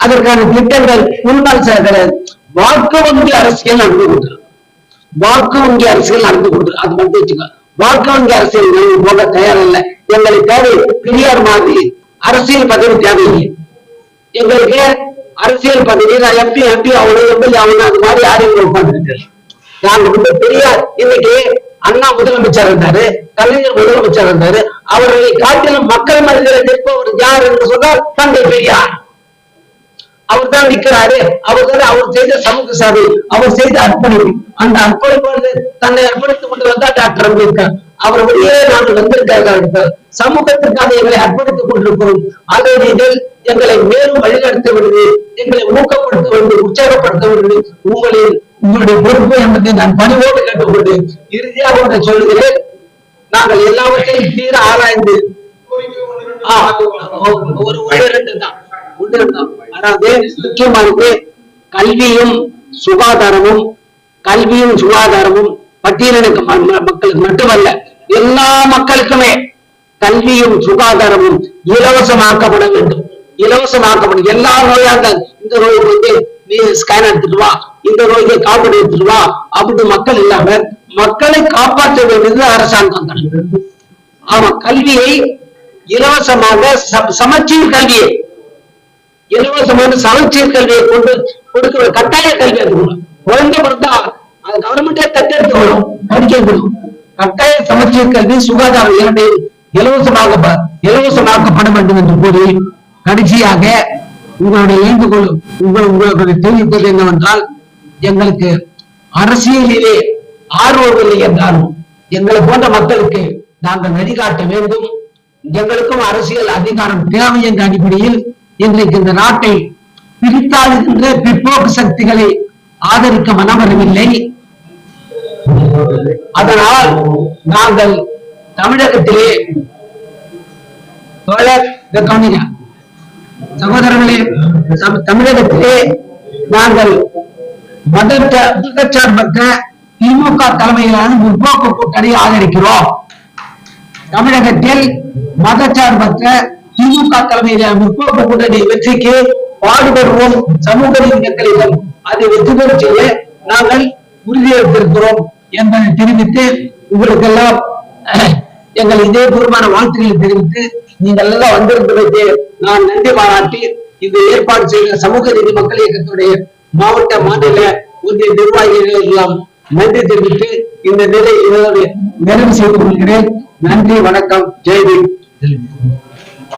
அதற்கான திட்டங்கள் முன்னால் கிடையாது. வாக்கு வங்கி அரசியல் நடந்து கொண்டு வாக்கு வங்கி அரசியல் நடந்து கொண்டு அது மட்டும் வச்சுக்கோ. வாக்கு வங்கி அரசியல் போக தயாரில்லை. எங்களை தேவை பெரியார் மாதிரி அரசியல் பதவி தேவையில்லை. எங்களுக்கு அரசியல் பதவி எம்பி அவ்வளவு எம்எல்ஏ அவ்வளவு அது மாதிரி யாரும் உட்கார்ந்து நாங்க வந்து பெரியார் இன்னைக்கு அண்ணா முதலமைச்சர் இருந்தாரு, கலைஞர் முதலமைச்சர் இருந்தாரு. அவர்களை காட்டிலும் மக்கள் மனதில் நிற்பவர் யார் என்று சொன்னால் தந்தை பெரியார். அவர் தான் நிற்கிறாரு. அவர் செய்த சமூக சேவை, அவர் செய்த அர்ப்பணிப்பு, அந்த அர்ப்பணிப்பு தன்னை அர்ப்பணித்துக் கொண்டு வந்தா டாக்டர் அம்பேத்கர். அவர் வெளியே நாங்கள் வந்திருக்கார்கள். சமூகத்திற்காக எங்களை அர்ப்பணித்துக் கொண்டிருக்கிறோம். அதை நீங்கள் எங்களை மேலும் வழிநடத்த விடுது, எங்களை ஊக்கப்படுத்த வேண்டும், உற்சாகப்படுத்த வேண்டும். உங்களுடைய பொறுப்பு என்பதை நான் பணிவோடு கேட்டுக்கொண்டு இறுதியாக ஒன்றை சொல்லுகிறேன். நாங்கள் எல்லாவற்றையும் தீர ஆராய்ந்து அதாவது முக்கியமானது கல்வியும் சுகாதாரமும் பட்டியலினக்க மக்களுக்கு மட்டுமல்ல, எல்லா மக்களுக்குமே கல்வியும் சுகாதாரமும் இலவசமாக்கப்பட வேண்டும். இலவசமாக்கப்படும். எல்லா நோயாக இந்த நோய்க்கு வந்து நீ ஸ்கேன் எடுத்துட்டு வா, இந்த நோய்க்கு காப்பீடு எடுத்துட்டு வா அப்படின்னு மக்கள் இல்லாம மக்களை காப்பாற்ற வேண்டியது அரசாங்கம் தான். ஆமா, கல்வியை இலவசமாக சமச்சீர் கல்வியை இலவசமான சமச்சீர் கல்வியை கொண்டு கொடுக்கிற கட்டாய கல்வி எடுக்கணும். குழந்தை பிறந்தா அது கவர்மெண்டே தத்தெடுத்துக்கணும், படிக்க விடணும். கட்டாய சமச்சீர் கல்வி சுகாதாரம் இரண்டையும் இலவசமாக்கப்பட வேண்டும் என்று கூறி கடைசியாக உங்களுடைய வேண்டுகோள் உங்களுடைய தெரிவிப்பது என்னவென்றால், எங்களுக்கு அரசியலிலே ஆர்வமில்லை என்றாலும் எங்களை போன்ற மக்களுக்கு நாங்கள் வழிகாட்ட வேண்டும். எங்களுக்கும் அரசியல் அதிகாரம் தேவை என்ற அடிப்படையில் இன்றைக்கு இந்த நாட்டை பிரித்தாளுகின்ற பிற்போக்கு சக்திகளை ஆதரிக்க மனவரவில்லை. அதனால் நாங்கள் தமிழகத்திலே சகோதரர்களே, தமிழகத்திலே நாங்கள் மதச்சார்பற்ற திமுக தலைமையிலான முற்போக்கு கூட்டணி ஆதரிக்கிறோம். தமிழகத்தில் மதச்சார்பற்ற திமுக தலைமையிலான முற்போக்கு கூட்டணி வெற்றிக்கு பாடுபடுவோம். சமூக நீதிகளிடம் அதை வெற்றி பெற செய்ய நாங்கள் உறுதியெடுத்திருக்கிறோம் என்பதை தெரிவித்து உங்களுக்கெல்லாம் எங்கள் இதயபூர்வமான வாழ்த்துக்களை தெரிவித்து நீங்கள் எல்லாம் வந்திருந்ததற்கு நான் நன்றி பாராட்டி இந்த ஏற்பாடு செய்த சமூக நீதி மக்கள் இயக்கத்துடைய மாவட்ட மாநில ஒன்றிய நிர்வாகிகள் எல்லாம் நன்றி தெரிவித்து இந்த நிலை நிறைவு செய்து கொள்கிறேன். நன்றி, வணக்கம், ஜெய்ஹிந்த்.